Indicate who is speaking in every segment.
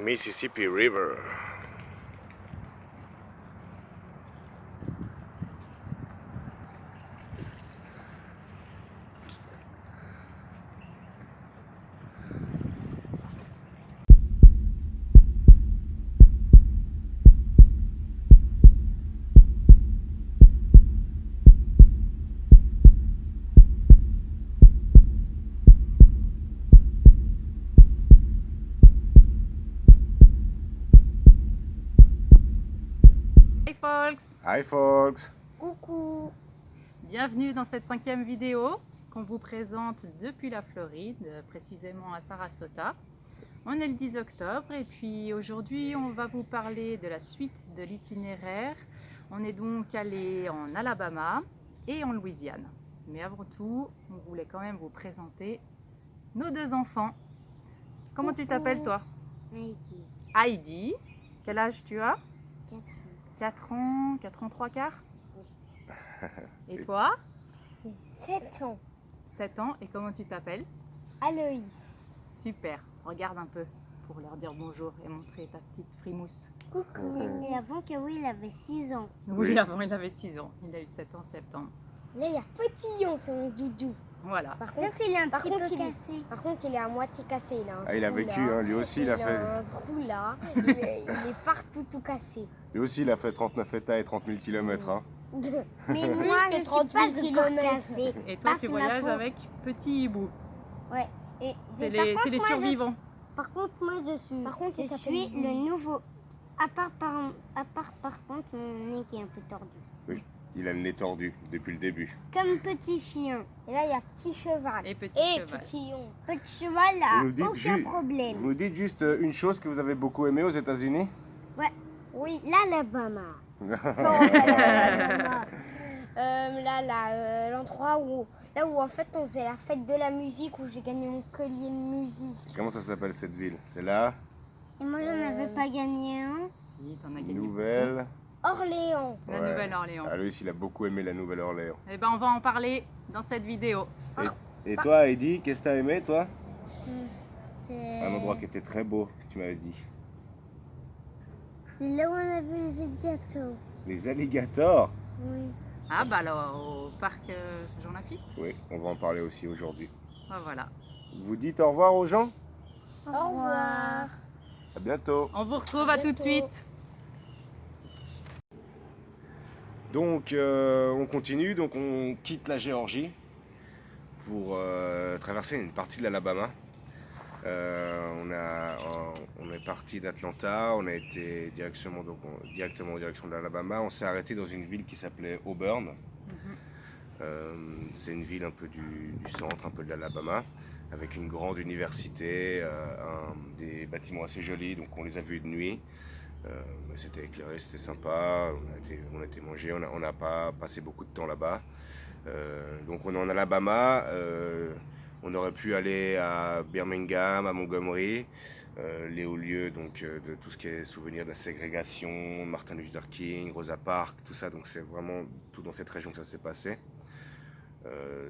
Speaker 1: Mississippi River.
Speaker 2: Hey folks!
Speaker 1: Hi folks!
Speaker 3: Coucou!
Speaker 2: Bienvenue dans cette 5e vidéo qu'on vous présente depuis la Floride, précisément à Sarasota. On est le 10 octobre et puis aujourd'hui on va vous parler de la suite de l'itinéraire. On est donc allé en Alabama et en Louisiane. Mais avant tout, on voulait quand même vous présenter nos deux enfants. Comment tu t'appelles toi?
Speaker 3: Heidi,
Speaker 2: Heidi. Quel âge tu as?
Speaker 3: 4 ans.
Speaker 2: 4 ans, 4 ans 3 quarts?
Speaker 3: Oui.
Speaker 2: Et toi?
Speaker 3: 7 ans.
Speaker 2: 7 ans. Et comment tu t'appelles?
Speaker 3: Aloïs.
Speaker 2: Super. Regarde un peu pour leur dire bonjour et montrer ta petite frimousse.
Speaker 3: Coucou. Et avant Kawi, il avait 6 ans.
Speaker 2: Oui, avant il avait 6 ans. Il a eu 7 ans en septembre.
Speaker 3: Là, il y a Petillon, son doudou.
Speaker 2: Voilà.
Speaker 3: Par contre, il est un petit peu cassé. Par contre, il est à moitié cassé.
Speaker 1: Il a vécu, hein, lui aussi il a fait.
Speaker 3: Un trou là. Il est partout tout cassé.
Speaker 1: Lui aussi il a fait 39 états et 30 000 km. Hein.
Speaker 3: Mais moi, je suis pas encore cassé.
Speaker 2: Et toi,
Speaker 3: Bah,
Speaker 2: tu
Speaker 3: c'est ma
Speaker 2: voyages
Speaker 3: faute.
Speaker 2: avec Petit Hibou.
Speaker 3: Ouais. Et
Speaker 2: C'est
Speaker 3: mais par
Speaker 2: les,
Speaker 3: contre,
Speaker 2: c'est les
Speaker 3: moi,
Speaker 2: survivants.
Speaker 3: Par contre, moi, je suis le nouveau. À part par contre, mon nez qui est un peu tordu.
Speaker 1: Oui, il a le nez tordu depuis le début.
Speaker 3: Comme petit chien. Et là, il y a petit cheval.
Speaker 2: Et petit cheval.
Speaker 3: Petillon. Petit cheval, là,
Speaker 1: Vous nous dites
Speaker 3: aucun problème.
Speaker 1: Vous nous dites juste une chose que vous avez beaucoup aimé aux États-Unis?
Speaker 3: Ouais. Oui, l'Alabama. L'endroit où en fait on faisait la fête de la musique, où j'ai gagné mon collier de musique.
Speaker 1: Comment ça s'appelle cette ville? C'est là?
Speaker 3: Et moi j'en avais pas gagné un.
Speaker 2: Si, t'en as gagné.
Speaker 1: Nouvelle.
Speaker 3: Orléans.
Speaker 2: La
Speaker 1: Ouais.
Speaker 2: Nouvelle-Orléans.
Speaker 1: Ah, lui, il a beaucoup aimé la Nouvelle-Orléans.
Speaker 2: Eh ben, on va en parler dans cette vidéo.
Speaker 1: Et toi, Heidi, qu'est-ce que t'as aimé, toi?
Speaker 3: C'est
Speaker 1: Un endroit qui était très beau, tu m'avais dit.
Speaker 3: là où on a vu les gâteaux.
Speaker 1: Les alligators?
Speaker 3: Oui.
Speaker 2: Ah bah alors, au parc Jean Lafitte.
Speaker 1: Oui, on va en parler aussi aujourd'hui.
Speaker 2: Ah, voilà.
Speaker 1: Vous dites au revoir aux gens?
Speaker 3: Au revoir.
Speaker 1: À bientôt.
Speaker 2: On vous retrouve à tout de suite.
Speaker 1: Donc on continue, donc on quitte la Géorgie pour traverser une partie de l'Alabama. On est parti d'Atlanta, on a été directement en direction de l'Alabama. On s'est arrêté dans une ville qui s'appelait Auburn. C'est une ville un peu du centre, un peu de l'Alabama, avec une grande université, des bâtiments assez jolis, donc on les a vus de nuit. C'était éclairé, c'était sympa, on a été manger, on n'a pas passé beaucoup de temps là-bas. Donc on est en Alabama, on aurait pu aller à Birmingham, à Montgomery, les hauts lieux donc, de tout ce qui est souvenir de la ségrégation, Martin Luther King, Rosa Parks, tout ça, donc c'est vraiment tout dans cette région que ça s'est passé.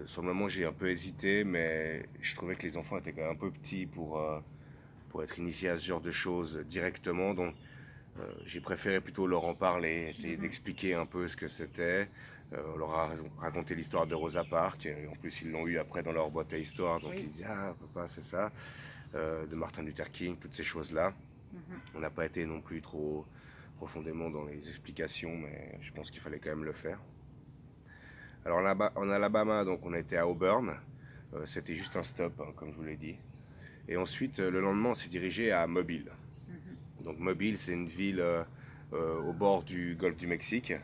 Speaker 1: Sur le moment j'ai un peu hésité, mais je trouvais que les enfants étaient quand même un peu petits pour être initiés à ce genre de choses directement, donc j'ai préféré plutôt leur en parler, essayer d'expliquer un peu ce que c'était. On leur a raconté l'histoire de Rosa Parks, et en plus ils l'ont eu après dans leur boîte à histoire, donc
Speaker 2: Oui.
Speaker 1: ils disent ah papa c'est ça, de Martin Luther King, toutes ces choses-là. On n'a pas été non plus trop profondément dans les explications, mais je pense qu'il fallait quand même le faire. Alors là-bas, en Alabama, donc on a été à Auburn, c'était juste un stop, hein, comme je vous l'ai dit. Et ensuite, le lendemain, on s'est dirigé à Mobile. Donc Mobile, c'est une ville au bord du golfe du Mexique.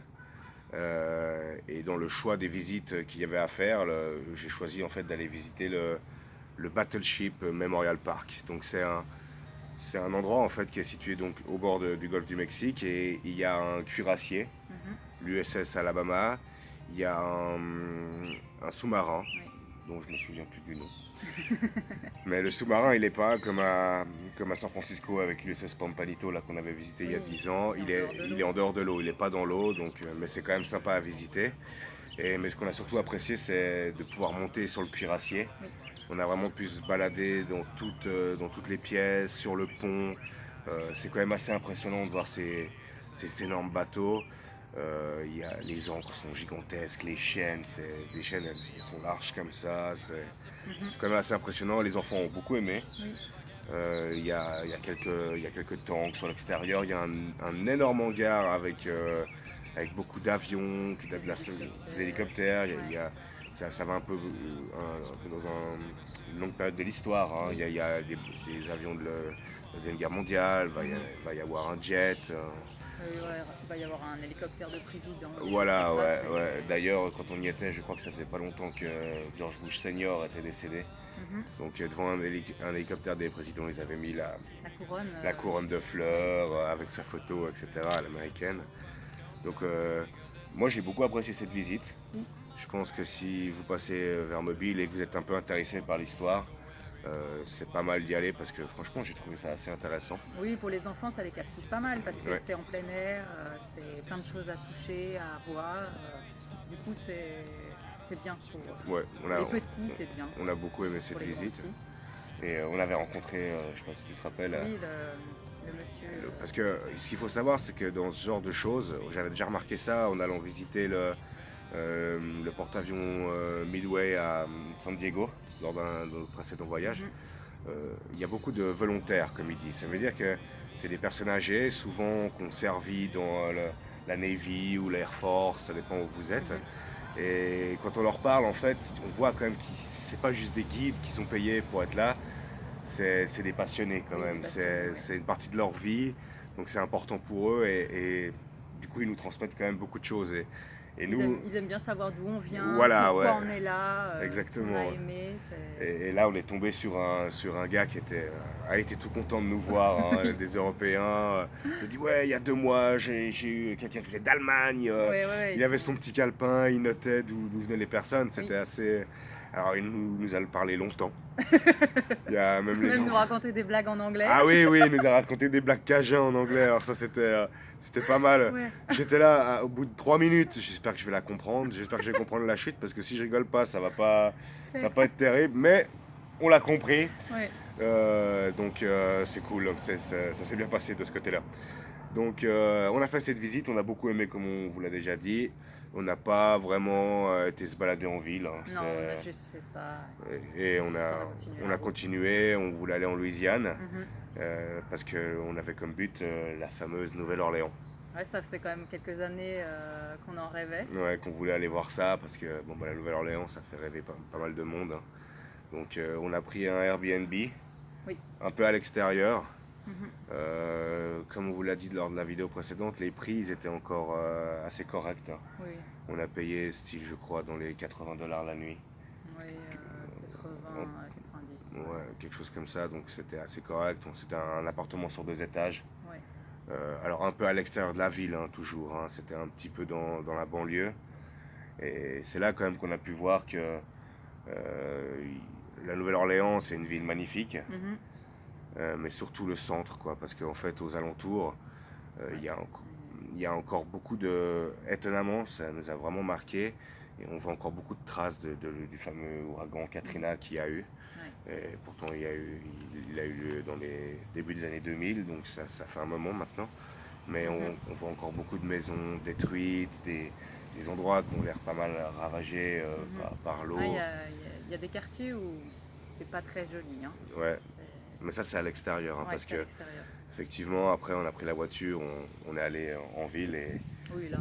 Speaker 1: Et dans le choix des visites qu'il y avait à faire, j'ai choisi en fait d'aller visiter le Battleship Memorial Park. Donc c'est un endroit en fait qui est situé donc au bord du golfe du Mexique, et il y a un cuirassier, l'USS Alabama. Il y a un sous-marin, dont je ne me souviens plus du nom. Mais le sous-marin, il n'est pas comme à San Francisco avec l'USS Pampanito là qu'on avait visité il y a 10 ans. Il est en dehors de l'eau, il n'est pas dans l'eau, donc mais c'est quand même sympa à visiter. Mais ce qu'on a surtout apprécié, c'est de pouvoir monter sur le cuirassier. On a vraiment pu se balader dans toutes les pièces, sur le pont, C'est quand même assez impressionnant de voir ces énormes bateaux. Les ancres sont gigantesques, les chaînes, des chaînes elles sont larges comme ça. C'est quand même assez impressionnant. Les enfants ont beaucoup aimé.
Speaker 2: Oui.
Speaker 1: Il y a quelques tanks sur l'extérieur. Il y a un énorme hangar avec beaucoup d'avions, des hélicoptères. Ça va un peu dans une longue période de l'histoire. Hein. Il y a des avions de la Deuxième Guerre mondiale. Il va y avoir un jet.
Speaker 2: Il va y avoir un hélicoptère de président.
Speaker 1: Voilà,
Speaker 2: comme ça,
Speaker 1: ouais. D'ailleurs, quand on y était, je crois que ça faisait pas longtemps que George Bush Senior était décédé. Donc devant un hélicoptère des présidents, ils avaient mis la couronne de fleurs avec sa photo, etc. à l'américaine. Donc moi j'ai beaucoup apprécié cette visite. Je pense que si vous passez vers Mobile et que vous êtes un peu intéressé par l'histoire, c'est pas mal d'y aller parce que franchement j'ai trouvé ça assez intéressant.
Speaker 2: Oui, pour les enfants ça les captive pas mal parce que
Speaker 1: Ouais.
Speaker 2: c'est en plein air, c'est plein de choses à toucher, à voir. Du coup c'est bien pour
Speaker 1: Ouais,
Speaker 2: les petits, c'est bien.
Speaker 1: On a beaucoup aimé cette
Speaker 2: Pour les grands
Speaker 1: visite.
Speaker 2: aussi.
Speaker 1: Et on avait rencontré, je sais pas si tu te rappelles,
Speaker 2: Oui, le monsieur.
Speaker 1: parce que ce qu'il faut savoir, c'est que dans ce genre de choses, j'avais déjà remarqué ça en allant visiter le porte-avions Midway à San Diego lors d'un précédent voyage. Il y a beaucoup de volontaires, comme ils disent. Ça veut dire que c'est des personnes âgées, souvent qui ont servi dans la Navy ou l'Air Force, ça dépend où vous êtes. Et quand on leur parle, en fait, on voit quand même que c'est pas juste des guides qui sont payés pour être là, c'est des passionnés quand même. C'est une partie de leur vie, donc c'est important pour eux et du coup ils nous transmettent quand même beaucoup de choses. Et nous,
Speaker 2: Ils aiment bien savoir d'où on vient,
Speaker 1: Voilà,
Speaker 2: pourquoi
Speaker 1: ouais.
Speaker 2: on est là,
Speaker 1: Exactement,
Speaker 2: ce qu'on a
Speaker 1: ouais.
Speaker 2: aimé.
Speaker 1: et là on est tombé sur un gars qui a été tout content de nous voir, hein, des Européens. Il a dit ouais, il y a 2 mois j'ai eu quelqu'un qui venait d'Allemagne. Il avait son petit calepin, il notait d'où venaient les personnes. C'était assez. Alors il nous a parlé longtemps. Il y a même les
Speaker 2: nous raconter des blagues en anglais.
Speaker 1: Ah oui, il nous a raconté des blagues cajuns en anglais, alors ça c'était pas mal.
Speaker 2: Ouais.
Speaker 1: J'étais là au bout de 3 minutes, j'espère que je vais la comprendre, j'espère que je vais comprendre la chute parce que si je rigole pas, ça va pas être terrible, mais on l'a compris.
Speaker 2: Ouais.
Speaker 1: Donc c'est cool, ça s'est bien passé de ce côté-là. Donc on a fait cette visite, on a beaucoup aimé comme on vous l'a déjà dit. On n'a pas vraiment été se balader en ville. Hein.
Speaker 2: Non, on a juste fait ça.
Speaker 1: Et on a continué, on voulait aller en Louisiane parce qu'on avait comme but la fameuse Nouvelle-Orléans.
Speaker 2: Ouais, ça faisait quand même quelques années qu'on en rêvait.
Speaker 1: Ouais, qu'on voulait aller voir ça parce que bon, la Nouvelle-Orléans ça fait rêver pas mal de monde. Hein. Donc on a pris un Airbnb, un peu à l'extérieur. Comme on vous l'a dit lors de la vidéo précédente, les prix ils étaient encore assez corrects. Hein.
Speaker 2: Oui.
Speaker 1: On a payé style je crois dans les $80 la nuit.
Speaker 2: Oui, 80, 90.
Speaker 1: Ouais, quelque chose comme ça, donc c'était assez correct. C'était un appartement sur 2 étages.
Speaker 2: Ouais.
Speaker 1: Alors un peu à l'extérieur de la ville, hein, toujours. Hein. C'était un petit peu dans la banlieue. Et c'est là quand même qu'on a pu voir que la Nouvelle-Orléans, c'est une ville magnifique. Mais surtout le centre, quoi, parce qu'en fait, aux alentours, il y a encore beaucoup de... Étonnamment, ça nous a vraiment marqué. Et on voit encore beaucoup de traces du fameux ouragan Katrina qu'il y a eu. Et pourtant, il a eu lieu dans les débuts des années 2000, donc ça fait un moment maintenant. Mais on voit encore beaucoup de maisons détruites, des endroits qui ont l'air pas mal ravagés par l'eau.
Speaker 2: Il y a des quartiers où c'est pas très joli. Hein.
Speaker 1: Ouais. Mais ça, c'est à l'extérieur, hein, parce que effectivement, après, on a pris la voiture, on est allé en ville et.
Speaker 2: Oui, là.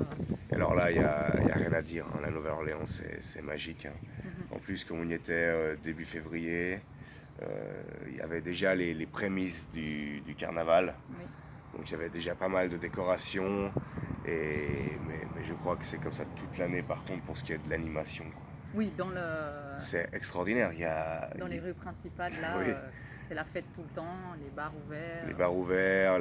Speaker 1: Et alors là, il y a rien à dire. Hein, la Nouvelle-Orléans, c'est magique. Hein. En plus, comme on y était début février, il y avait déjà les prémices du carnaval.
Speaker 2: Oui.
Speaker 1: Donc il y avait déjà pas mal de décorations. Mais je crois que c'est comme ça toute l'année, par contre, pour ce qui est de l'animation.
Speaker 2: Oui,
Speaker 1: c'est extraordinaire.
Speaker 2: Dans les rues principales, là,
Speaker 1: oui.
Speaker 2: C'est la fête tout le temps, les bars ouverts.
Speaker 1: Les bars ouverts,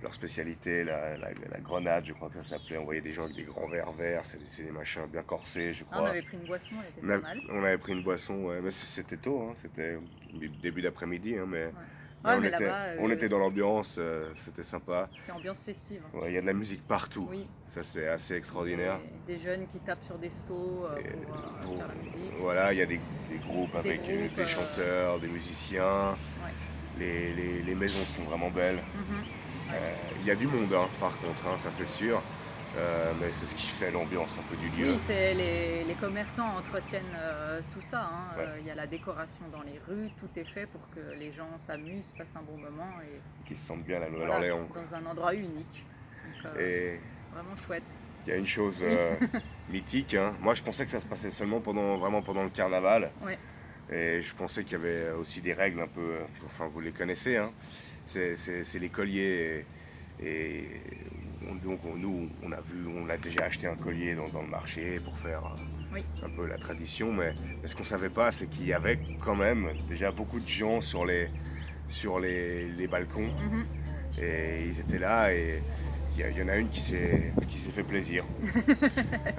Speaker 1: leur spécialité, la grenade, je crois que ça s'appelait. On voyait des gens avec des grands verres verts, c'est des machins bien corsés, je crois.
Speaker 2: Ah, on avait pris une boisson, elle était pas mal.
Speaker 1: On avait pris une boisson, ouais, mais c'était tôt, hein, c'était début d'après-midi, hein, mais...
Speaker 2: Ouais,
Speaker 1: on était dans l'ambiance, c'était sympa.
Speaker 2: C'est ambiance festive.
Speaker 1: Ouais, il y a de la musique partout,
Speaker 2: oui.
Speaker 1: Ça c'est assez extraordinaire.
Speaker 2: Des jeunes qui tapent sur des seaux pour faire la musique.
Speaker 1: Voilà, il y a des groupes avec des chanteurs, des musiciens.
Speaker 2: Ouais.
Speaker 1: les maisons sont vraiment belles. Il y a du monde, hein, par contre, hein, ça c'est sûr. Mais c'est ce qui fait l'ambiance un peu du lieu.
Speaker 2: Oui, c'est les commerçants entretiennent tout ça. Hein.
Speaker 1: Ouais.
Speaker 2: Il y a la décoration dans les rues, tout est fait pour que les gens s'amusent, passent un bon moment et
Speaker 1: Qui se sentent bien à la
Speaker 2: voilà,
Speaker 1: Nouvelle-Orléans.
Speaker 2: dans un endroit unique. Donc,
Speaker 1: Et
Speaker 2: vraiment chouette.
Speaker 1: il y a une chose
Speaker 2: Oui.
Speaker 1: mythique, hein. Moi je pensais que ça se passait seulement vraiment pendant le carnaval.
Speaker 2: Ouais.
Speaker 1: Et je pensais qu'il y avait aussi des règles un peu, enfin vous les connaissez, hein. C'est les colliers. Et nous, on a déjà acheté un collier dans le marché pour faire
Speaker 2: Oui.
Speaker 1: un peu la tradition. Mais ce qu'on ne savait pas, c'est qu'il y avait quand même déjà beaucoup de gens sur les balcons. Et ils étaient là et il y en a une qui s'est fait plaisir.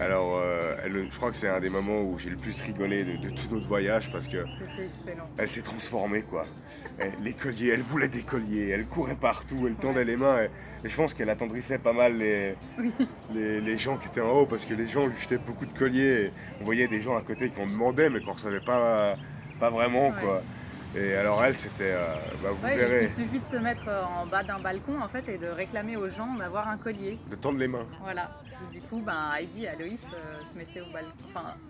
Speaker 1: Alors, je crois que c'est un des moments où j'ai le plus rigolé de tout notre voyage parce que
Speaker 2: C'était excellent.
Speaker 1: elle s'est transformée, quoi. Les colliers, elle voulait des colliers, elle courait partout, elle tendait les mains. Et je pense qu'elle attendrissait pas mal les gens qui étaient en haut parce que les gens lui jetaient beaucoup de colliers. Et on voyait des gens à côté qu'on demandait mais qu'on ne recevait pas vraiment, quoi. Et alors elle, c'était, vous verrez,
Speaker 2: Il suffit de se mettre en bas d'un balcon en fait et de réclamer aux gens d'avoir un collier.
Speaker 1: de tendre les mains.
Speaker 2: Voilà. Et du coup, Heidi et Aloïs se mettaient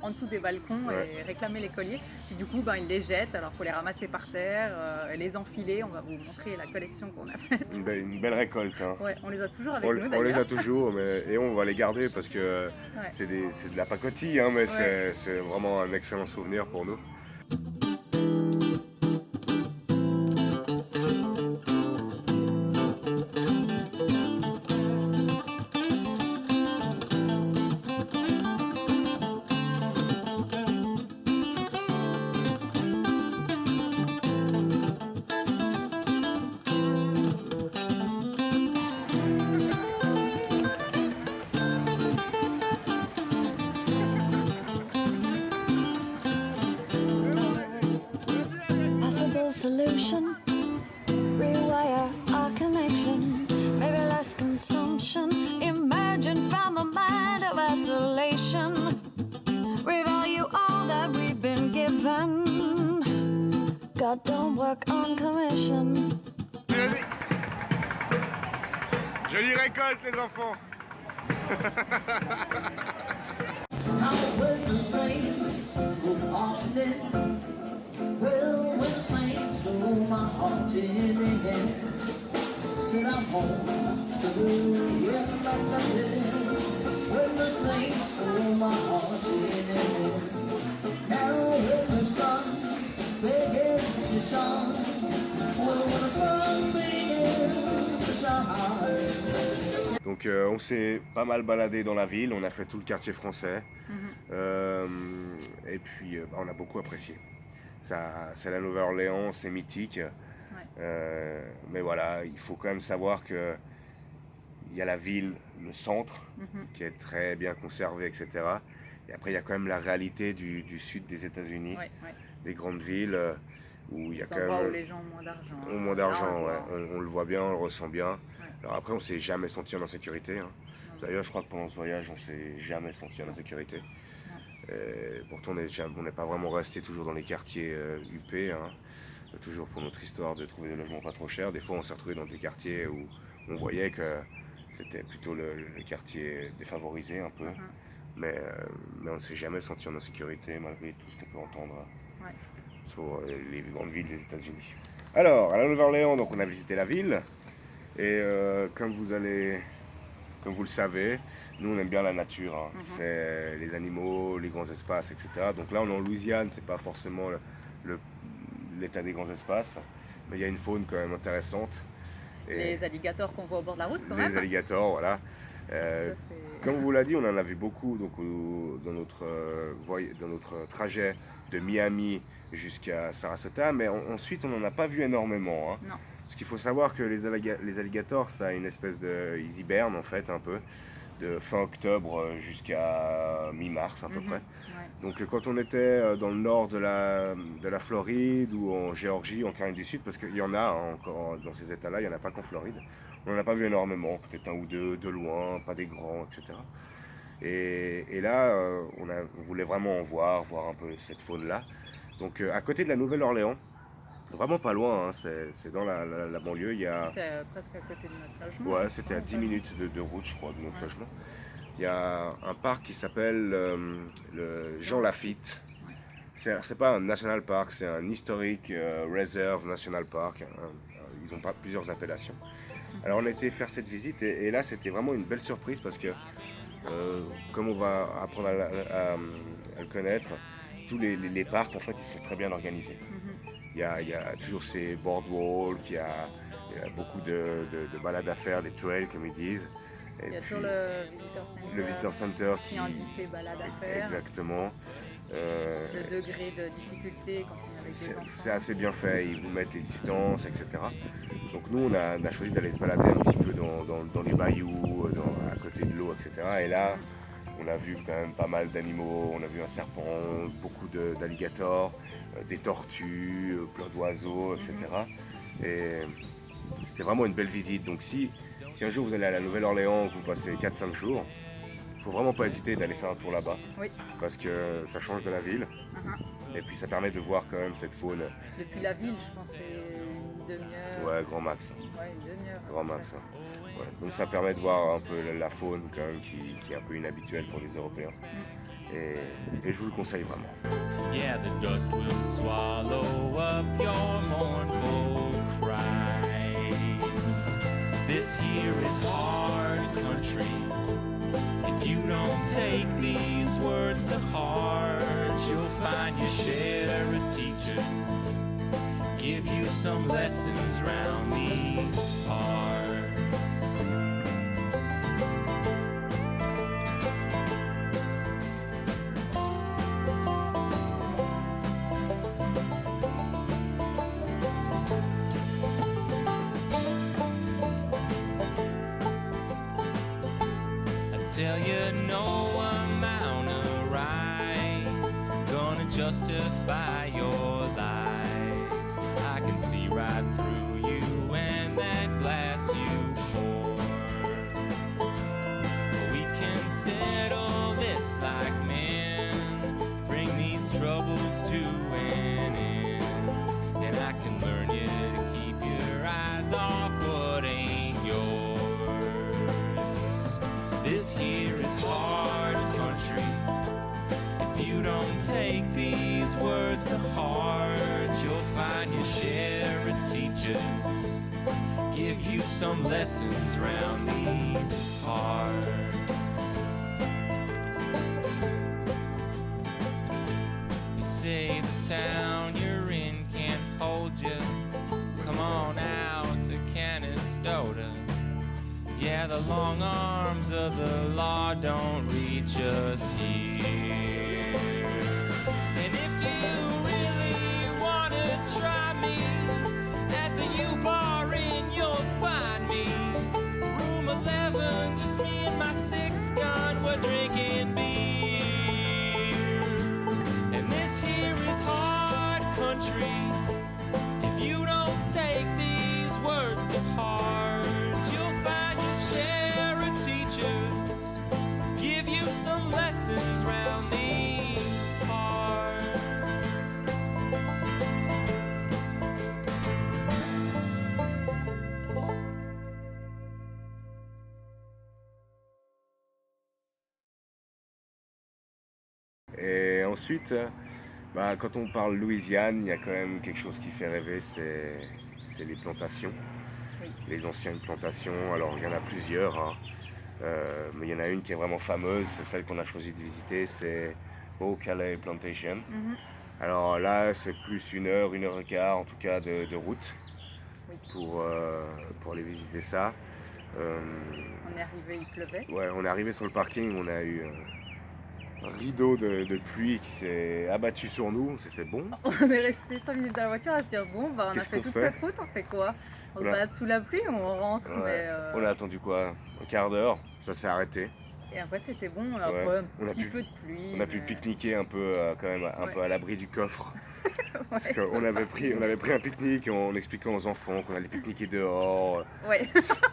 Speaker 2: en dessous des balcons et réclamaient les colliers. Puis du coup, ils les jettent. Alors, il faut les ramasser par terre, les enfiler. On va vous montrer la collection qu'on a faite.
Speaker 1: Une belle récolte, hein.
Speaker 2: Ouais, on les a toujours avec nous
Speaker 1: On
Speaker 2: d'ailleurs.
Speaker 1: les a toujours, et on va les garder parce que c'est de la pacotille, hein, mais c'est vraiment un excellent souvenir pour nous.
Speaker 4: Solution, rewire our connection, maybe less consumption, emerging from a mind of isolation, revalue all that we've been given, God don't work on commission.
Speaker 1: Jolie récolte les enfants.
Speaker 5: Well, when the saints go, my heart in the air. Said I'm home to yeah, like nothing. When the saints go, my heart in the air. Now when the sun begins to shine, well, when the sun begins to shine.
Speaker 1: Donc on s'est pas mal baladé dans la ville, on a fait tout le quartier français. Et puis on a beaucoup apprécié. C'est la Nouvelle-Orléans, c'est mythique. Mais voilà, il faut quand même savoir qu'il y a la ville, le centre, qui est très bien conservé, etc. Et après, il y a quand même la réalité du sud des États-Unis, des grandes villes, où il y a quand même...
Speaker 2: où les gens ont moins d'argent.
Speaker 1: Moins d'argent, on le voit bien, on le ressent bien. Alors après, on ne s'est jamais senti en insécurité. Hein. D'ailleurs, je crois que pendant ce voyage, on ne s'est jamais senti en insécurité. Pourtant, on n'est pas vraiment resté toujours dans les quartiers huppés, hein. Toujours pour notre histoire de trouver des logements pas trop chers. Des fois, on s'est retrouvé dans des quartiers où on voyait que c'était plutôt le quartier défavorisé un peu. Mais on ne s'est jamais senti en insécurité malgré tout ce qu'on peut entendre sur les grandes villes des États-Unis. Alors, à la Nouvelle-Orléans, donc on a visité la ville. Et comme vous le savez, nous on aime bien la nature, hein. C'est les animaux, les grands espaces, etc. Donc là on est en Louisiane, c'est pas forcément l'état des grands espaces, mais il y a une faune quand même intéressante.
Speaker 2: Et les alligators qu'on voit au bord de la route quand même.
Speaker 1: Les alligators, voilà. Comme vous l'a dit, on en a vu beaucoup donc, dans notre trajet de Miami jusqu'à Sarasota, mais ensuite on n'en a pas vu énormément, hein.
Speaker 2: Non.
Speaker 1: Parce qu'il faut savoir que les alligators, ça a une espèce de... Ils hibernent en fait un peu, de fin octobre jusqu'à mi-mars à peu près. Donc quand on était dans le nord de la Floride ou en Géorgie, en Caroline du Sud, parce qu'il y en a encore dans ces états-là, il n'y en a pas qu'en Floride, on n'en a pas vu énormément, peut-être un ou deux de loin, pas des grands, etc. Et là, on voulait vraiment en voir un peu cette faune-là. Donc à côté de la Nouvelle-Orléans, Vraiment pas loin, hein, c'est dans la banlieue. Il y a,
Speaker 2: C'était presque à côté de notre logement.
Speaker 1: ouais, c'était à 10 minutes de route, je crois, de notre logement. Il y a un parc qui s'appelle le Jean Lafitte. C'est pas un national park, c'est un historic reserve national park. Ils ont pas plusieurs appellations. Alors on a été faire cette visite et là c'était vraiment une belle surprise parce que comme on va apprendre à le connaître, tous les parcs en fait ils sont très bien organisés. Il y a toujours ces boardwalks, il y a beaucoup de balades à faire, des trails comme ils disent. Et
Speaker 2: Il y a
Speaker 1: puis,
Speaker 2: toujours le visitor center
Speaker 1: qui
Speaker 2: qui indique les balades à faire,
Speaker 1: exactement.
Speaker 2: le degré de difficulté quand on est avec des enfants.
Speaker 1: C'est assez bien fait, ils vous mettent les distances, etc. Donc nous, on a choisi d'aller se balader un petit peu dans les bayous, à côté de l'eau, etc. Et là, on a vu quand même pas mal d'animaux, on a vu un serpent, beaucoup d'alligators, des tortues, plein d'oiseaux, etc. Et c'était vraiment une belle visite. Donc si un jour vous allez à la Nouvelle-Orléans, que vous passez 4-5 jours, il ne faut vraiment pas hésiter d'aller faire un tour là-bas.
Speaker 2: Oui.
Speaker 1: Parce que ça change de la ville. Et puis ça permet de voir quand même cette faune.
Speaker 2: Depuis la ville, je pense que c'est une demi-heure.
Speaker 1: Ouais, grand max.
Speaker 2: Ouais, une demi-heure.
Speaker 1: Grand max. Ouais. Donc ça permet de voir un peu la faune quand même qui est un peu inhabituelle pour les Européens. Et je vous le conseille vraiment.
Speaker 5: Yeah, the dust will swallow up your mournful cries. This year is hard country. If you don't take these words to heart, you'll find your share of teachers give you some lessons round these parts. Tell you no amount of right gonna justify your lies. I can see right through you and that glass you pour. We can settle this like men, bring these troubles to an end, and I can learn you to keep your eyes off what ain't yours. This here is hard country. If you don't take these words to heart, you'll find your share of teachers give you some lessons round these parts. You say the town you're in can't hold you. Come on out to Canastota. Yeah, the long arms of the law don't reach us here. And if you really wanna try me, at the U-Bar Inn you'll find me. Room 11, just me and my 6-gun, we're drinking beer. And this here is hard country. If you don't take these words to heart, you'll find your share of teachers give you some lessons round these parts.
Speaker 1: Et ensuite, quand on parle Louisiane, il y a quand même quelque chose qui fait rêver, c'est les plantations.
Speaker 2: Oui.
Speaker 1: Les anciennes plantations, alors il y en a plusieurs, hein. Mais il y en a une qui est vraiment fameuse, c'est celle qu'on a choisi de visiter, c'est Ocala Plantation. Alors là, c'est plus 1 heure, 1 heure et quart en tout cas de route
Speaker 2: Oui.
Speaker 1: pour aller visiter ça.
Speaker 2: On est arrivé, il pleuvait.
Speaker 1: Ouais, on est arrivé sur le parking, on a eu un rideau de pluie qui s'est abattu sur nous, on s'est fait bon.
Speaker 2: On est resté 5 minutes dans la voiture à se dire bon, on a
Speaker 1: Qu'est-ce
Speaker 2: fait
Speaker 1: qu'on
Speaker 2: toute
Speaker 1: fait
Speaker 2: cette route, on fait quoi? On se
Speaker 1: Voilà.
Speaker 2: balade sous la pluie ou on rentre?
Speaker 1: Ouais.
Speaker 2: Mais,
Speaker 1: On a attendu quoi? Un quart d'heure, ça s'est arrêté.
Speaker 2: Et après c'était bon, après
Speaker 1: Ouais.
Speaker 2: un
Speaker 1: On a
Speaker 2: petit
Speaker 1: pu-
Speaker 2: peu de pluie.
Speaker 1: On a pu
Speaker 2: mais-
Speaker 1: pique-niquer un peu quand même un
Speaker 2: Ouais.
Speaker 1: peu à l'abri du coffre. Parce
Speaker 2: Ouais,
Speaker 1: qu'on
Speaker 2: ça,
Speaker 1: avait pris un pique-nique en expliquant aux enfants qu'on allait pique-niquer dehors,
Speaker 2: Ouais,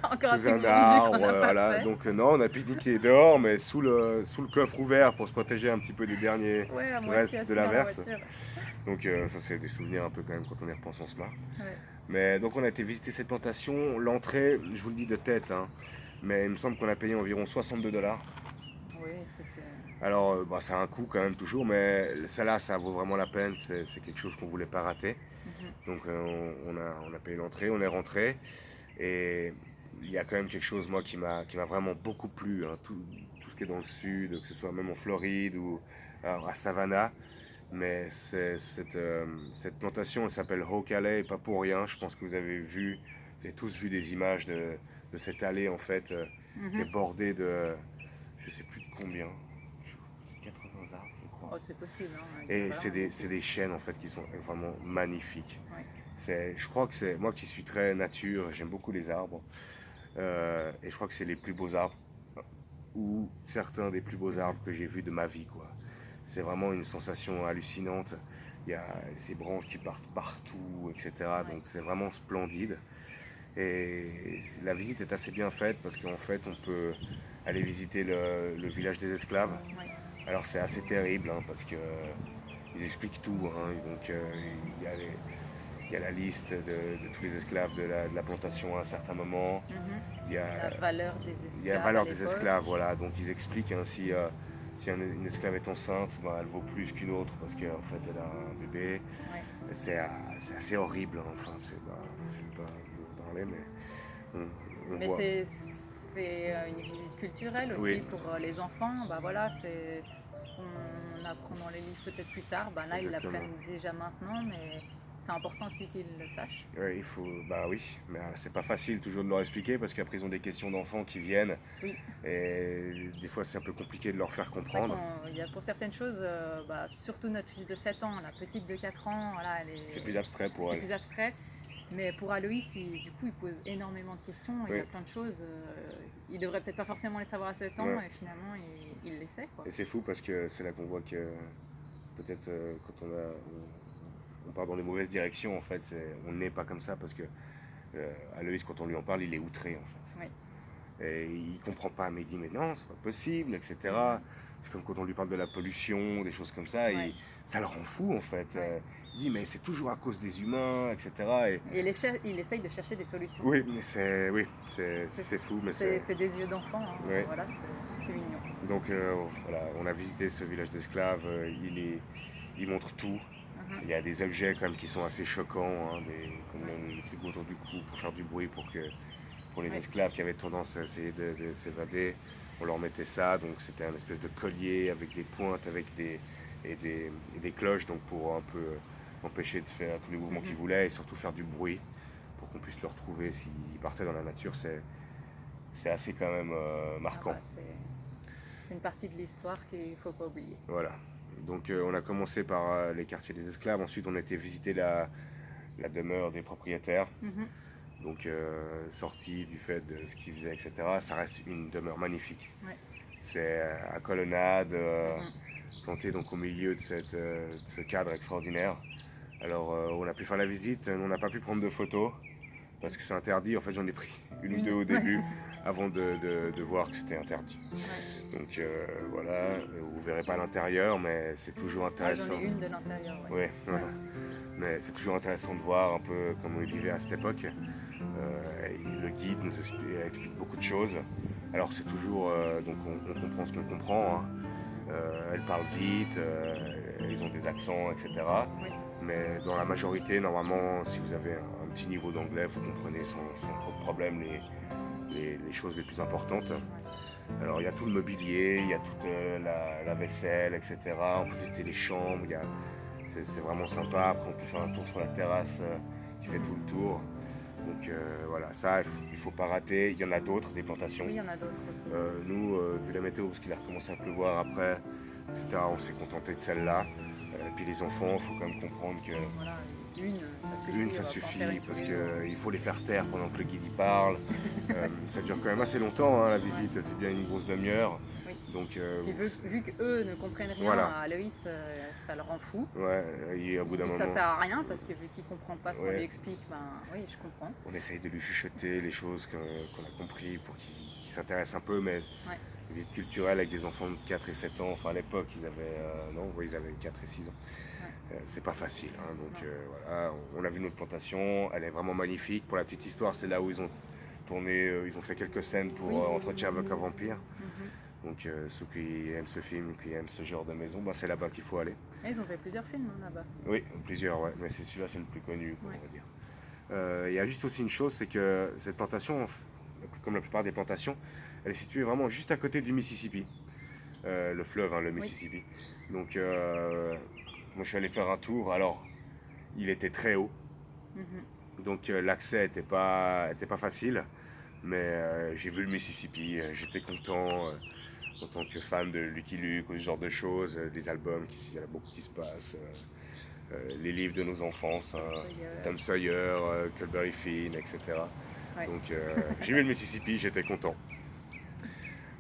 Speaker 2: encore un
Speaker 1: sous
Speaker 2: truc
Speaker 1: un
Speaker 2: vendu
Speaker 1: arbre,
Speaker 2: qu'on n'a pas
Speaker 1: voilà.
Speaker 2: fait.
Speaker 1: Donc non, on a pique-niqué dehors, mais sous le coffre ouvert pour se protéger un petit peu des derniers
Speaker 2: Ouais, à
Speaker 1: reste
Speaker 2: moitié
Speaker 1: de
Speaker 2: assis
Speaker 1: la
Speaker 2: dans
Speaker 1: verse.
Speaker 2: voiture.
Speaker 1: Donc ça c'est des souvenirs un peu quand même quand on y repense, on se marre.
Speaker 2: Ouais.
Speaker 1: Mais donc on a été visiter cette plantation. L'entrée, je vous le dis de tête, hein, mais il me semble qu'on a payé environ 62 $.
Speaker 2: Oui, c'était.
Speaker 1: Alors bah, ça a un coût quand même toujours, mais celle-là ça vaut vraiment la peine. C'est quelque chose qu'on voulait pas rater. Donc on a payé l'entrée, on est rentré et il y a quand même quelque chose moi qui m'a vraiment beaucoup plu, hein, tout ce qui est dans le sud, que ce soit même en Floride ou alors, à Savannah. Mais cette plantation, elle s'appelle Hawk Alley, et pas pour rien. Je pense que vous avez tous vu des images de cette allée en fait, qui est bordée de, je sais plus de combien, 80 arbres, je crois.
Speaker 2: Oh, c'est possible. Hein,
Speaker 1: Et c'est des chênes en fait qui sont vraiment magnifiques.
Speaker 2: Ouais.
Speaker 1: Je crois que c'est moi qui suis très nature, j'aime beaucoup les arbres, et je crois que c'est les plus beaux arbres ou certains des plus beaux arbres que j'ai vus de ma vie, quoi. C'est vraiment une sensation hallucinante. Il y a ces branches qui partent partout, etc.
Speaker 2: Ouais.
Speaker 1: Donc c'est vraiment splendide. Et la visite est assez bien faite parce qu'en fait on peut aller visiter le village des esclaves.
Speaker 2: Ouais.
Speaker 1: Alors c'est assez terrible hein, parce que ils expliquent tout. Hein. Et donc il y a la liste de tous les esclaves de la plantation à un certain moment. Il y a
Speaker 2: La valeur des esclaves.
Speaker 1: il y a la valeur
Speaker 2: à
Speaker 1: des
Speaker 2: l'époque.
Speaker 1: esclaves, voilà. Donc ils expliquent hein, si une esclave est enceinte, ben, elle vaut plus qu'une autre parce qu'en fait elle a un bébé.
Speaker 2: Ouais.
Speaker 1: C'est assez horrible. Hein. Enfin, je ne vais pas vous en parler, mais on
Speaker 2: Mais
Speaker 1: voit.
Speaker 2: c'est une visite culturelle aussi
Speaker 1: Oui.
Speaker 2: pour les enfants. Bah voilà, c'est ce qu'on apprend dans les livres peut-être plus tard. Bah là, ils
Speaker 1: Exactement.
Speaker 2: l'apprennent déjà maintenant, mais c'est important aussi qu'ils le sachent.
Speaker 1: Ouais, bah oui, mais c'est pas facile toujours de leur expliquer parce qu'après ils ont des questions d'enfants qui viennent
Speaker 2: Oui.
Speaker 1: et des fois c'est un peu compliqué de leur faire
Speaker 2: C'est vrai
Speaker 1: comprendre.
Speaker 2: qu'il y a pour certaines choses, bah, surtout notre fille de 7 ans, la petite de 4 ans, voilà,
Speaker 1: C'est plus abstrait pour
Speaker 2: c'est
Speaker 1: elle.
Speaker 2: plus abstrait. Mais pour Aloïs, du coup, il pose énormément de questions. Il y
Speaker 1: Oui.
Speaker 2: a plein de choses. Il devrait peut-être pas forcément les savoir à 7 ans,
Speaker 1: Ouais.
Speaker 2: et finalement, il les sait. Quoi.
Speaker 1: Et c'est fou parce que c'est là qu'on voit que peut-être quand on part dans des mauvaises directions, en fait, on n'est pas comme ça parce que Aloïs, quand on lui en parle, il est outré en fait.
Speaker 2: Oui.
Speaker 1: Et il comprend pas, mais il dit mais non, c'est pas possible, etc. C'est comme quand on lui parle de la pollution, des choses comme ça,
Speaker 2: Ouais.
Speaker 1: ça le rend fou en fait.
Speaker 2: Ouais.
Speaker 1: Il dit mais c'est toujours à cause des humains, etc. Et
Speaker 2: Et il essaye de chercher des solutions.
Speaker 1: oui, mais c'est fou, mais
Speaker 2: C'est des yeux d'enfant. Hein.
Speaker 1: Ouais.
Speaker 2: Voilà, c'est mignon.
Speaker 1: Donc voilà, on a visité ce village d'esclaves, il montre tout. Il y a des objets quand même qui sont assez choquants, hein, comme le truc autour du cou pour faire du bruit pour les
Speaker 2: Ouais.
Speaker 1: esclaves qui avaient tendance à essayer de s'évader. On leur mettait ça, donc c'était un espèce de collier avec des pointes, et des cloches, donc pour un peu empêcher de faire tous les mouvements qu'ils voulaient et surtout faire du bruit pour qu'on puisse le retrouver s'ils partaient dans la nature. C'est assez quand même marquant.
Speaker 2: Ah bah, c'est une partie de l'histoire qu'il ne faut pas oublier.
Speaker 1: Voilà. Donc on a commencé par les quartiers des esclaves, ensuite on a été visiter la demeure des propriétaires. Donc sorti du fait de ce qu'ils faisaient, etc. Ça reste une demeure magnifique.
Speaker 2: Ouais.
Speaker 1: C'est à colonnade, planté donc au milieu de ce cadre extraordinaire. Alors on a pu faire la visite, on n'a pas pu prendre de photos parce que c'est interdit. En fait j'en ai pris une ou deux au début avant de voir que c'était interdit.
Speaker 2: Ouais.
Speaker 1: Donc voilà, vous verrez pas l'intérieur, mais c'est toujours
Speaker 2: Moi,
Speaker 1: intéressant.
Speaker 2: j'en ai une de l'intérieur. Ouais.
Speaker 1: Ouais, voilà. Mais c'est toujours intéressant de voir un peu comment ils vivaient à cette époque. Et le guide nous explique beaucoup de choses. Alors c'est toujours, donc on comprend ce qu'on comprend. Hein. Elles parlent vite, ils ont des accents, etc.
Speaker 2: Oui.
Speaker 1: Mais dans la majorité, normalement, si vous avez un petit niveau d'anglais, vous comprenez sans trop de problème les choses les plus importantes. Alors il y a tout le mobilier, il y a toute la vaisselle, etc. On peut visiter les chambres, c'est vraiment sympa. Après on peut faire un tour sur la terrasse qui fait tout le tour. Donc voilà, ça il faut pas rater. Il y en a d'autres, des plantations.
Speaker 2: Oui, il y en a d'autres.
Speaker 1: Nous, vu la météo, parce qu'il a recommencé à pleuvoir après, etc., on s'est contenté de celle-là. Et puis les enfants, il faut quand même comprendre que
Speaker 2: Voilà, une, ça suffit.
Speaker 1: une, ça
Speaker 2: on va pas en
Speaker 1: suffit,
Speaker 2: faire une tous
Speaker 1: parce
Speaker 2: les jours.
Speaker 1: qu'il faut les faire taire pendant que le guide y parle. Ça dure quand même assez longtemps, hein, la visite, c'est bien une grosse demi-heure.
Speaker 2: Oui.
Speaker 1: Donc,
Speaker 2: Puis vu qu'eux ne comprennent rien,
Speaker 1: Voilà.
Speaker 2: à Aloïs, ça le rend fou.
Speaker 1: ouais, et au bout
Speaker 2: Il
Speaker 1: d'un
Speaker 2: dit que
Speaker 1: moment,
Speaker 2: ça sert à rien parce que vu qu'il comprend pas ce qu'on
Speaker 1: Ouais.
Speaker 2: lui explique, ben oui, je comprends.
Speaker 1: on essaye de lui chuchoter les choses qu'on a compris pour qu'il s'intéresse un peu, mais
Speaker 2: Ouais.
Speaker 1: visite culturelle avec des enfants de 4 et 7 ans, enfin à l'époque ils avaient, ils avaient 4 et 6 ans. C'est pas facile, hein. Donc voilà, on a vu notre plantation, elle est vraiment magnifique. Pour la petite histoire, c'est là où ils ont tourné, ils ont fait quelques scènes pour Entretien avec un vampire. Donc ceux qui aiment ce film, qui aiment ce genre de maison, c'est là-bas qu'il faut aller.
Speaker 2: Et ils ont fait plusieurs films là-bas.
Speaker 1: Oui, plusieurs, ouais, mais celui-là c'est le plus connu,
Speaker 2: Ouais.
Speaker 1: on va dire. Il y a juste aussi une chose, c'est que cette plantation, comme la plupart des plantations, elle est située vraiment juste à côté du Mississippi, le fleuve, hein, le Mississippi. Donc moi je suis allé faire un tour, alors il était très haut, donc l'accès n'était pas facile, mais j'ai vu le Mississippi, j'étais content. En tant que fan de Lucky Luke ou ce genre de choses, des albums, il y en a beaucoup qui se passent, les livres de nos enfances, hein, Tom Sawyer, Huckleberry Finn, etc.
Speaker 2: Ouais.
Speaker 1: Donc j'ai vu le Mississippi, j'étais content.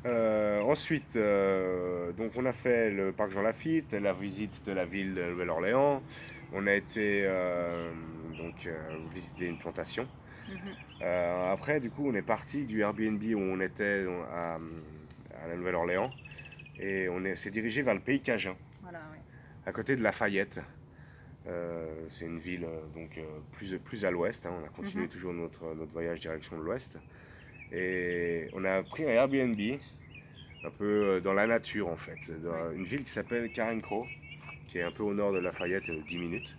Speaker 1: Ensuite, donc on a fait le parc Jean Lafitte, la visite de la ville de Nouvelle-Orléans. On a été visiter une plantation. Après, du coup, on est parti du Airbnb où on était à la Nouvelle-Orléans et on s'est dirigé vers le pays Cajun,
Speaker 2: Voilà, oui.
Speaker 1: à côté de Lafayette. C'est une ville plus à l'ouest, hein. On a continué toujours notre voyage direction de l'ouest et on a pris un Airbnb un peu dans la nature en fait, dans une ville qui s'appelle Carencro, qui est un peu au nord de Lafayette, 10 minutes.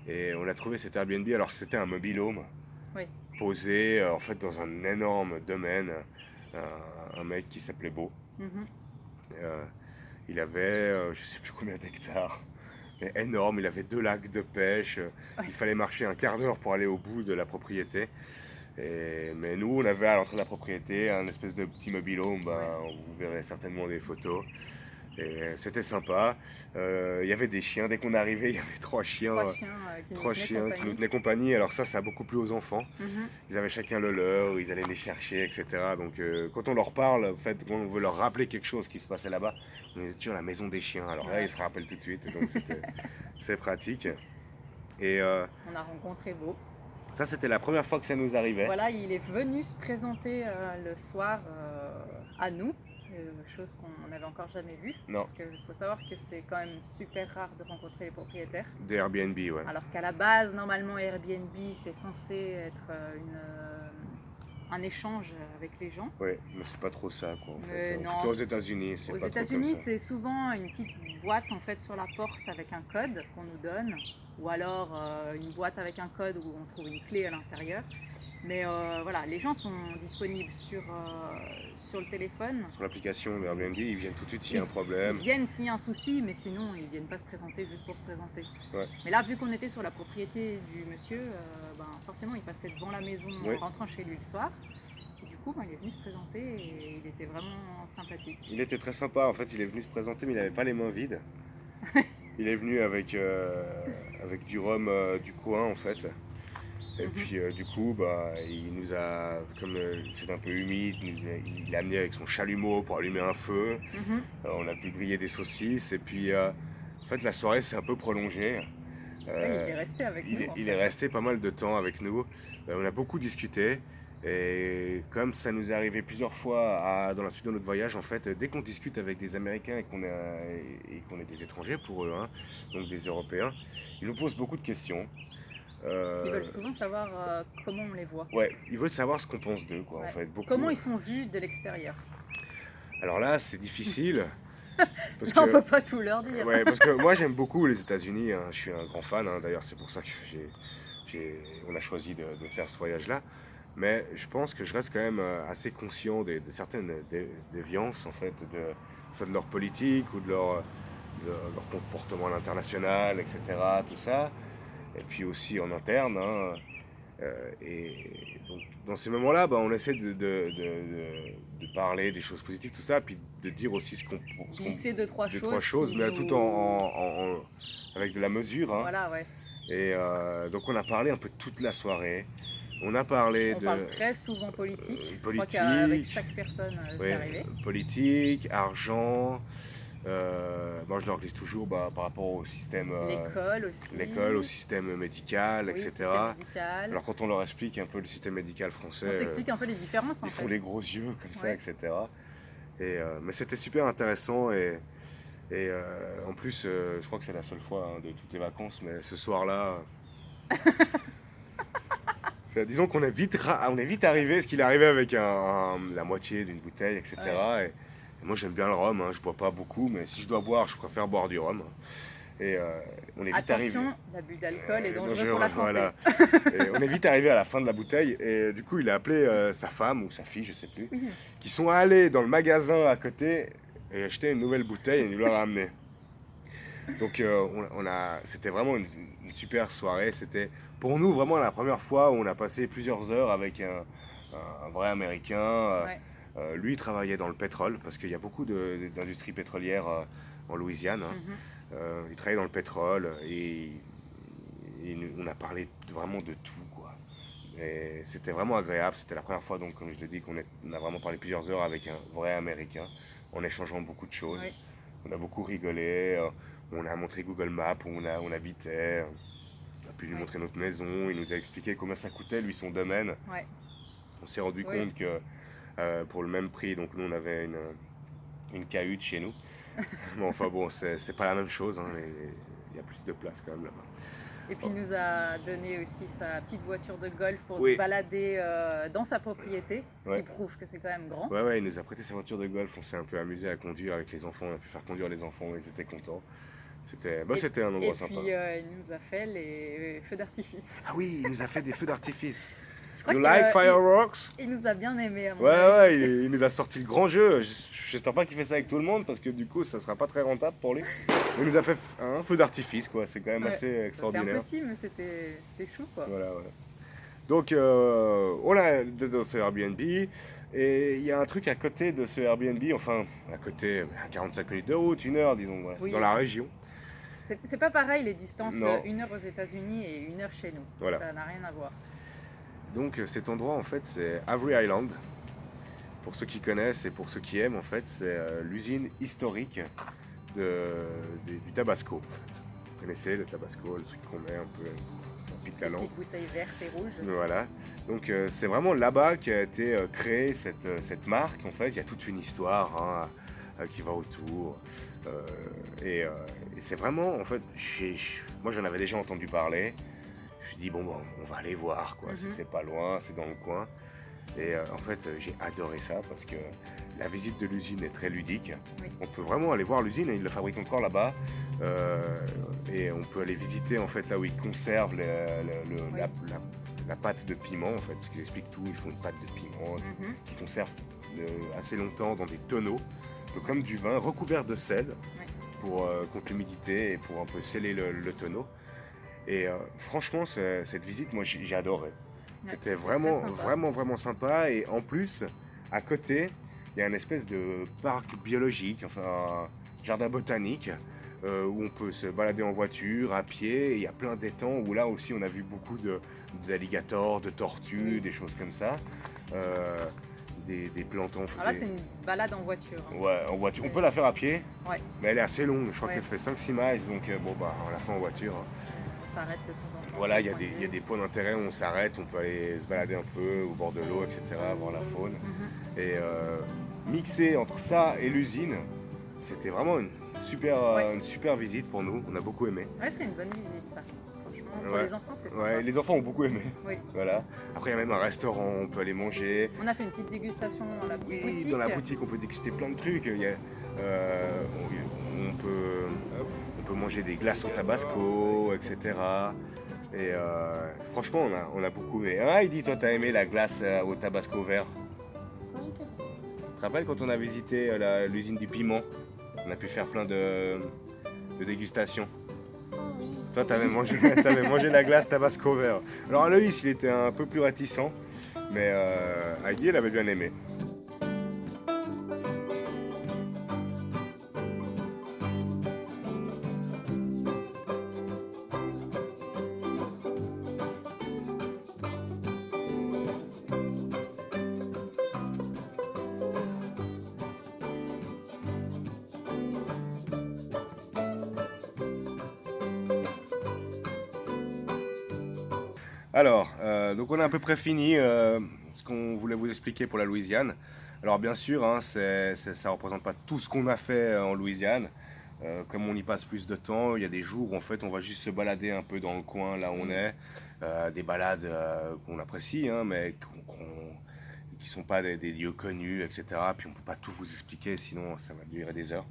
Speaker 1: Et on a trouvé cet Airbnb, alors c'était un mobil-home posé en fait dans un énorme domaine. Un mec qui s'appelait Beau. Il avait, je sais plus combien d'hectares, mais énorme. Il avait 2 lacs de pêche. Il fallait marcher un quart d'heure pour aller au bout de la propriété. Mais nous, on avait à l'entrée de la propriété un espèce de petit mobil-home. Vous verrez certainement des photos. Et c'était sympa. Il y avait des chiens. Dès qu'on arrivait, il y avait 3 chiens. 3 chiens qui nous tenaient compagnie. Alors ça a beaucoup plu aux enfants. Ils avaient chacun le leur, ils allaient les chercher, etc. Donc quand on leur parle, en fait, quand on veut leur rappeler quelque chose qui se passait là-bas, on est sur la maison des chiens. Alors là, ils se rappellent tout de suite. Donc c'est pratique. Et
Speaker 2: On a rencontré Beau.
Speaker 1: ça, c'était la première fois que ça nous arrivait.
Speaker 2: Voilà, il est venu se présenter le soir à nous. Chose qu'on n'avait encore jamais vue.
Speaker 1: Non.
Speaker 2: Parce qu'il faut savoir que c'est quand même super rare de rencontrer les propriétaires.
Speaker 1: Des Airbnb, ouais.
Speaker 2: Alors qu'à la base, normalement, Airbnb, c'est censé être un échange avec les gens.
Speaker 1: Oui, mais c'est pas trop ça, quoi. En fait.
Speaker 2: Non,
Speaker 1: En tout cas, aux États-Unis, c'est
Speaker 2: aux
Speaker 1: pas trop comme
Speaker 2: États-Unis,
Speaker 1: ça.
Speaker 2: c'est souvent une petite boîte en fait sur la porte avec un code qu'on nous donne, ou alors une boîte avec un code où on trouve une clé à l'intérieur. Mais voilà, les gens sont disponibles sur le téléphone.
Speaker 1: Sur l'application de Airbnb, ils viennent tout de suite s'il y a un problème.
Speaker 2: Ils viennent s'il y a un souci, mais sinon ils viennent pas se présenter juste pour se présenter.
Speaker 1: Ouais.
Speaker 2: Mais là, vu qu'on était sur la propriété du monsieur, forcément il passait devant la maison en rentrant chez lui le soir. Et du coup, il est venu se présenter et il était vraiment sympathique.
Speaker 1: Il était très sympa, en fait, il est venu se présenter, mais il n'avait pas les mains vides. Il est venu avec du rhum du coin, en fait. Et puis du coup, il nous a, comme c'est un peu humide, il a amené avec son chalumeau pour allumer un feu. On a pu griller des saucisses et puis en fait la soirée s'est un peu prolongée.
Speaker 2: Il est resté avec nous.
Speaker 1: Il est resté pas mal de temps avec nous. On a beaucoup discuté et comme ça nous est arrivé plusieurs fois dans la suite de notre voyage, en fait, dès qu'on discute avec des Américains et qu'on est des étrangers pour eux, hein, donc des Européens, ils nous posent beaucoup de questions.
Speaker 2: Ils veulent souvent savoir comment on les voit.
Speaker 1: Ouais, ils veulent savoir ce qu'on pense d'eux, quoi, en fait. Beaucoup.
Speaker 2: Comment ils sont vus de l'extérieur. Alors
Speaker 1: là, c'est difficile.
Speaker 2: Parce on ne peut pas tout leur dire.
Speaker 1: Ouais, parce que moi, j'aime beaucoup les États-Unis. Hein. Je suis un grand fan. Hein. D'ailleurs, c'est pour ça que on a choisi de faire ce voyage-là. Mais je pense que je reste quand même assez conscient de certaines déviances, en fait, soit de leur politique ou de leur comportement à l'international, etc. Tout ça. Et puis aussi en interne. Hein. Et donc, dans ces moments-là, on essaie de parler des choses positives, tout ça, puis de dire aussi ce qu'on pense.
Speaker 2: Glisser deux, trois
Speaker 1: choses, mais tout avec de la mesure. Hein.
Speaker 2: Voilà, ouais.
Speaker 1: Et donc on a parlé un peu toute la soirée. On parle
Speaker 2: très souvent politique.
Speaker 1: Politique.
Speaker 2: Je crois qu'avec chaque personne, c'est arrivé.
Speaker 1: Politique, argent. Moi, je leur glisse toujours par rapport au système.
Speaker 2: L'école aussi.
Speaker 1: L'école, au système médical, etc.
Speaker 2: Système médical.
Speaker 1: Alors, quand on leur explique un peu le système médical français.
Speaker 2: On s'explique un peu les différences, en fait.
Speaker 1: Ils font les gros yeux comme ça, etc. Mais c'était super intéressant et Et en plus, je crois que c'est la seule fois de toutes les vacances, mais ce soir-là, disons qu'on est on est vite arrivé, parce qu'il est arrivé avec la moitié d'une bouteille, etc. Et moi j'aime bien le rhum, hein, je bois pas beaucoup, mais si je dois boire, je préfère boire du rhum. Et on est vite arrivé.
Speaker 2: Attention, l'abus d'alcool est dangereux pour la santé.
Speaker 1: Voilà. Et on est vite arrivé à la fin de la bouteille, et du coup il a appelé sa femme ou sa fille, je sais plus, qui sont allés dans le magasin à côté et acheter une nouvelle bouteille et nous l'a ramené. Donc c'était vraiment une super soirée. C'était pour nous vraiment la première fois où on a passé plusieurs heures avec un vrai Américain. Lui il travaillait dans le pétrole parce qu'il y a beaucoup d'industries pétrolières en Louisiane. Il travaillait dans le pétrole et on a parlé vraiment de tout, quoi. Et c'était vraiment agréable. C'était la première fois, donc, comme je l'ai dit, qu'on a vraiment parlé plusieurs heures avec un vrai Américain en échangeant beaucoup de choses. On a beaucoup rigolé. On a montré Google Maps où on habitait. On a pu lui montrer notre maison. Il nous a expliqué combien ça coûtait, lui, son domaine. On s'est rendu compte que pour le même prix, donc nous, on avait une cahute chez nous. Mais enfin bon, c'est pas la même chose, hein. Il y a plus de place quand même là-bas.
Speaker 2: Et puis il nous a donné aussi sa petite voiture de golf pour se balader dans sa propriété, ce qui prouve que c'est quand même grand.
Speaker 1: Ouais, il nous a prêté sa voiture de golf, on s'est un peu amusé à conduire avec les enfants, on a pu faire conduire les enfants, ils étaient contents. C'était un endroit sympa.
Speaker 2: Et puis il nous a fait les feux d'artifice.
Speaker 1: Ah oui, il nous a fait des feux d'artifice.
Speaker 2: You
Speaker 1: like fireworks?
Speaker 2: Il nous a bien aimé.
Speaker 1: Il nous a sorti le grand jeu. J'espère pas qu'il fait ça avec tout le monde parce que du coup ça sera pas très rentable pour lui. Il nous a fait un feu d'artifice, quoi. C'est quand même assez extraordinaire.
Speaker 2: C'était un petit, mais c'était chou, quoi.
Speaker 1: Voilà. Donc on a dans ce Airbnb et il y a un truc à côté de ce Airbnb, enfin à côté, à 45 minutes de route, 1 heure disons, c'est dans la région.
Speaker 2: C'est pas pareil les distances, 1 heure aux États-Unis et 1 heure chez nous. Voilà. Ça n'a rien à voir.
Speaker 1: Donc cet endroit en fait c'est Avery Island. Pour ceux qui connaissent et pour ceux qui aiment en fait c'est l'usine historique du Tabasco en fait. Vous connaissez le Tabasco, le truc qu'on met un peu, ça pique la langue.
Speaker 2: Petite bouteille verte et rouge.
Speaker 1: Voilà. Donc c'est vraiment là-bas qu'a été créée cette marque en fait. Il y a toute une histoire qui va autour. Et c'est vraiment en fait, moi j'en avais déjà entendu parler. Je dis bon, on va aller voir quoi, c'est pas loin, c'est dans le coin. Et en fait j'ai adoré ça parce que la visite de l'usine est très ludique. On peut vraiment aller voir l'usine, ils le fabriquent encore là-bas. Et on peut aller visiter en fait là où ils conservent la pâte de piment en fait, parce qu'ils expliquent tout, ils font une pâte de piment qu'ils conservent assez longtemps dans des tonneaux, donc comme du vin recouvert de sel pour contre l'humidité et pour un peu sceller le tonneau. Et franchement, cette visite, moi j'ai adoré. C'était vraiment sympa. Et en plus, à côté, il y a une espèce de parc biologique, enfin un jardin botanique, où on peut se balader en voiture, à pied. Et il y a plein d'étangs où là aussi on a vu beaucoup d'alligators, de tortues, des choses comme ça. Des planctons.
Speaker 2: Alors là, c'est une balade en voiture.
Speaker 1: Ouais, en voiture. On peut la faire à pied, mais elle est assez longue. Je crois qu'elle fait 5-6 miles, donc on la fait en voiture.
Speaker 2: On s'arrête de temps en temps.
Speaker 1: Voilà, il y a des points d'intérêt où on s'arrête, on peut aller se balader un peu au bord de l'eau, etc., voir la faune. Et mixer entre ça et l'usine, c'était vraiment une super visite pour nous. On a beaucoup aimé.
Speaker 2: Ouais, c'est une bonne visite, ça. Franchement, pour les enfants, c'est sympa.
Speaker 1: Ouais, les enfants ont beaucoup aimé.
Speaker 2: Oui.
Speaker 1: Voilà. Après, il y a même un restaurant, on peut aller manger.
Speaker 2: On a fait une petite dégustation dans la petite boutique.
Speaker 1: Dans la boutique, on peut déguster plein de trucs. On peut manger des glaces au tabasco, etc. Et franchement, on a beaucoup aimé. Ah, il dit, toi, t'as aimé la glace au tabasco vert. Tu te rappelles quand on a visité l'usine du piment? On a pu faire plein de dégustations.
Speaker 3: Oui.
Speaker 1: Toi, t'avais mangé la glace tabasco vert. Alors Aloïs, il était un peu plus réticent, mais Heidi, elle avait bien aimé. Alors, donc on a à peu près fini ce qu'on voulait vous expliquer pour la Louisiane. Alors bien sûr, ça ne représente pas tout ce qu'on a fait en Louisiane. Comme on y passe plus de temps, il y a des jours où en fait on va juste se balader un peu dans le coin là où on est. Des balades qu'on apprécie, hein, mais qui sont pas des lieux connus, etc. Puis on peut pas tout vous expliquer, sinon ça va durer des heures.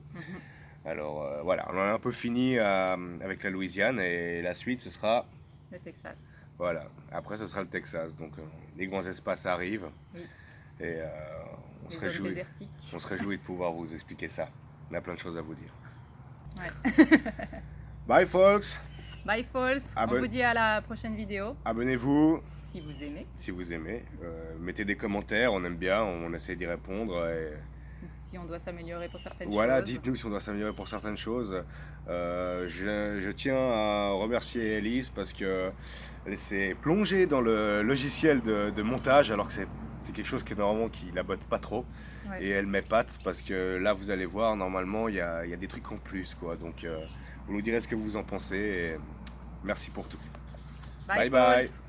Speaker 1: Alors voilà, on en a un peu fini avec la Louisiane et la suite ce sera...
Speaker 2: Le Texas.
Speaker 1: Voilà, après ce sera le Texas, donc les grands espaces arrivent.
Speaker 2: Oui.
Speaker 1: Et on
Speaker 2: Les
Speaker 1: se
Speaker 2: zones
Speaker 1: réjouit.
Speaker 2: désertiques.
Speaker 1: On se réjouit de pouvoir vous expliquer ça. On a plein de choses à vous dire.
Speaker 2: Ouais.
Speaker 1: Bye folks,
Speaker 2: Bye Falls, on
Speaker 1: Abonne-
Speaker 2: vous dit à la prochaine vidéo.
Speaker 1: abonnez-vous
Speaker 2: Si vous aimez,
Speaker 1: si vous aimez. Mettez des commentaires, on aime bien, on essaie d'y répondre. Et
Speaker 2: si on doit s'améliorer pour certaines
Speaker 1: voilà,
Speaker 2: choses.
Speaker 1: dites-nous si on doit s'améliorer pour certaines choses. Je tiens à remercier Elise parce que elle s'est plongée dans le logiciel de montage alors que c'est quelque chose que normalement qui la botte pas trop.
Speaker 2: Ouais.
Speaker 1: Et elle m'épate parce que là vous allez voir, normalement il y a des trucs en plus quoi. Donc vous nous direz ce que vous en pensez et merci pour tout.
Speaker 2: Bye
Speaker 1: Bye bye.
Speaker 2: Falls.